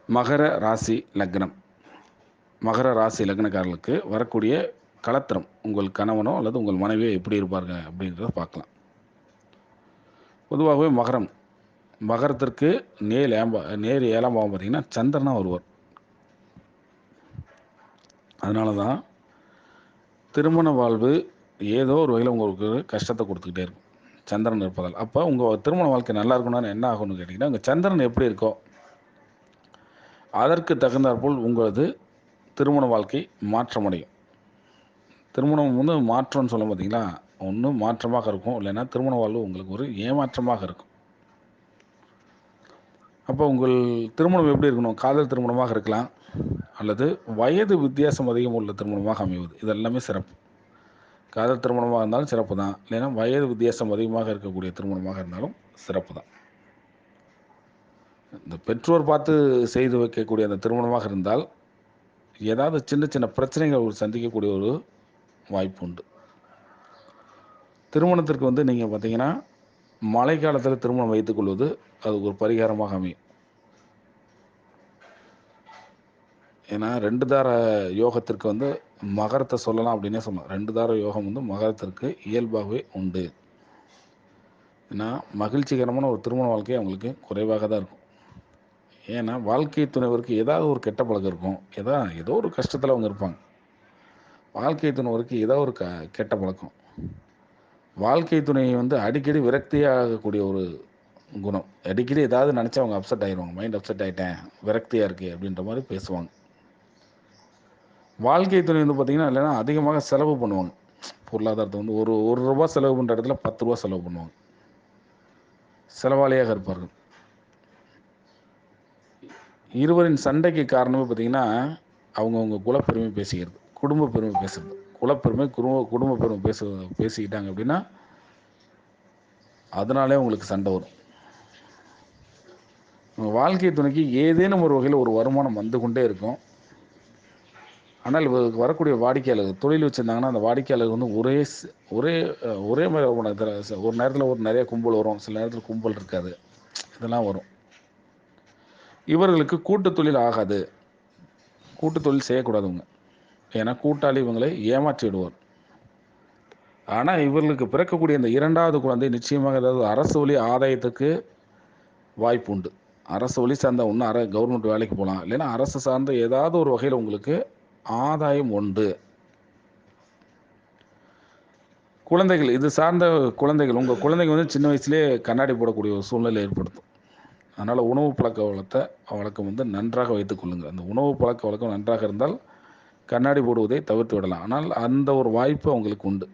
மகர ராசி லக்னம். மகர ராசி லக்னக்காரர்களுக்கு வரக்கூடிய கலத்திரம், உங்கள் கணவனோ அல்லது உங்கள் மனைவியோ எப்படி இருப்பாங்க அப்படின்றத பார்க்கலாம். பொதுவாகவே மகரத்திற்கு நேர் 7ஆம் பாவம் பார்த்தீங்கன்னா சந்திரனா வருவார். அதனால தான் திருமண வாழ்வு ஏதோ ஒரு வகையில் உங்களுக்கு கஷ்டத்தை கொடுத்துக்கிட்டே இருக்கும், சந்திரன் இருப்பதால். அப்போ உங்கள் திருமண வாழ்க்கை நல்லா இருக்கணும்னு என்ன ஆகும்னு கேட்டிங்கன்னா, உங்கள் சந்திரன் எப்படி இருக்கோ அதற்கு தகுந்தாற்போல் உங்களது திருமண வாழ்க்கை மாற்றமடையும். திருமணம் வந்து மாற்றம்னு சொல்ல பார்த்தீங்களா, ஒன்று மாற்றமாக இருக்கும், இல்லைன்னா திருமண வாழ்வு உங்களுக்கு ஒரு ஏமாற்றமாக இருக்கும். அப்போ உங்கள் திருமணம் எப்படி இருக்கணும்? காதல் திருமணமாக இருக்கலாம், அல்லது வயது வித்தியாசம் அதிகம் உள்ள திருமணமாக அமைவது. இதெல்லாமே சிறப்பு. காதல் திருமணமாக இருந்தாலும் சிறப்பு தான், இல்லைன்னா வயது வித்தியாசம் அதிகமாக இருக்கக்கூடிய திருமணமாக இருந்தாலும் சிறப்பு தான். இந்த பெற்றோர் பார்த்து செய்து வைக்கக்கூடிய அந்த திருமணமாக இருந்தால் ஏதாவது சின்ன சின்ன பிரச்சனைகள் சந்திக்கக்கூடிய ஒரு வாய்ப்பு உண்டு. திருமணத்திற்கு வந்து நீங்கள் பார்த்தீங்கன்னா மழை காலத்தில் திருமணம் வைத்துக் கொள்வது அது ஒரு பரிகாரமாக அமையும். ஏன்னா 2 தார யோகத்திற்கு வந்து மகரத்தை சொல்லலாம் அப்படின்னே சொல்லலாம். 2 தார யோகம் வந்து மகரத்திற்கு இயல்பாகவே உண்டு. ஏன்னா மகிழ்ச்சிகரமான ஒரு திருமண வாழ்க்கை அவங்களுக்கு குறைவாக தான் இருக்கும். ஏன்னா வாழ்க்கை துணைவருக்கு ஏதாவது ஒரு கெட்ட பழக்கம் இருக்கும், ஏதோ ஒரு கஷ்டத்தில் அவங்க இருப்பாங்க. வாழ்க்கை துணைவருக்கு ஏதோ ஒரு கெட்ட பழக்கம், வாழ்க்கை துணையை வந்து அடிக்கடி விரக்தியாகக்கூடிய ஒரு குணம். அடிக்கடி ஏதாவது நினச்சி அவங்க அப்செட் ஆகிடுவாங்க. மைண்ட் அப்செட் ஆகிட்டேன், விரக்தியாக இருக்குது அப்படின்ற மாதிரி பேசுவாங்க. வாழ்க்கை துணை வந்து பார்த்திங்கன்னா இல்லைன்னா அதிகமாக செலவு பண்ணுவாங்க. பொருளாதாரத்தை வந்து ஒரு ரூபா செலவு பண்ணுற இடத்துல 10 ரூபா செலவு பண்ணுவாங்க. செலவாளியாக இருப்பார்கள். இருவரின் சண்டைக்கு காரணமே பார்த்திங்கன்னா அவங்கவுங்க குலப்பெருமை பேசிக்கிறது, குடும்ப பெருமை பேசுறது. குலப்பெருமை குடும்ப பெருமை பேசிக்கிட்டாங்க அப்படின்னா அதனாலே உங்களுக்கு சண்டை வரும். வாழ்க்கை துணைக்கு ஏதேனும் ஒரு வகையில் ஒரு வருமானம் வந்து கொண்டே இருக்கும். ஆனால் இவருக்கு வரக்கூடிய வாடிக்கையாளர் தொழில் வச்சுருந்தாங்கன்னா அந்த வாடிக்கையாளர் வந்து ஒரே மாதிரி ஒரு நேரத்தில் நிறைய கும்பல் வரும், சில நேரத்தில் கும்பல் இருக்காது, இதெல்லாம் வரும். இவர்களுக்கு கூட்டு தொழில் ஆகாது, கூட்டு தொழில் செய்யக்கூடாதுங்க. ஏன்னா கூட்டாளி இவங்களை ஏமாற்றி விடுவார். ஆனால் இவர்களுக்கு பிறக்கக்கூடிய இந்த 2வது குழந்தை நிச்சயமாக ஏதாவது அரசு வழி ஆதாயத்துக்கு வாய்ப்பு உண்டு. அரசு வழி சார்ந்த ஒன்று கவர்மெண்ட் வேலைக்கு போகலாம், இல்லைன்னா அரசு சார்ந்த ஏதாவது ஒரு வகையில் உங்களுக்கு ஆதாயம் உண்டு. குழந்தைகள், இது சார்ந்த குழந்தைகள், உங்கள் குழந்தைங்க வந்து சின்ன வயசுலேயே கண்ணாடி போடக்கூடிய ஒரு சூழ்நிலை ஏற்படுத்தும். அதனால் உணவு பழக்க வழக்கம் வந்து நன்றாக வைத்துக் கொள்ளுங்கள். அந்த உணவு பழக்க வழக்கம் நன்றாக இருந்தால் கண்ணாடி போடுவதை தவிர்த்து விடலாம். ஆனால் அந்த ஒரு வாய்ப்பு அவங்களுக்கு உண்டு.